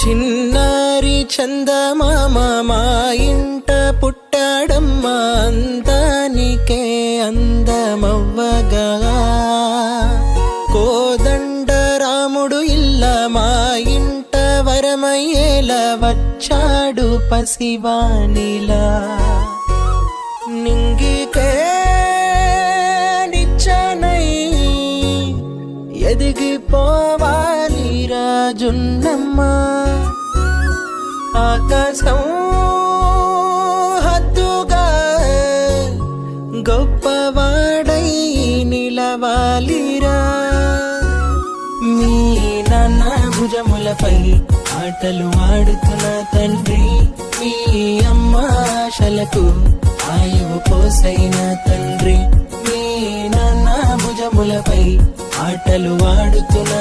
చిన్నారి చందమామ మా ఇంట పుట్టాడమ్మా, అందానికే అందమవ్వగా. కోదండ రాముడు ఇల్ల మా ఇంట వరమయ్యేలా వచ్చాడు పసివానిలా. నింగికే నిచ్చనై ఎదిగిపోవాలి రాజున్నమ్మ, ఆకాశం హద్దుగా గొప్పవాడై నిలవాలిరా. మీ నాన్న భుజములపై ఆటలు ఆడుతున్న తండ్రి, మీ అమ్మ ఆశలకు ఆయువు పోసైన తండ్రి. మీ నాన్న భుజములపై ఆటలు ఆడుతున్న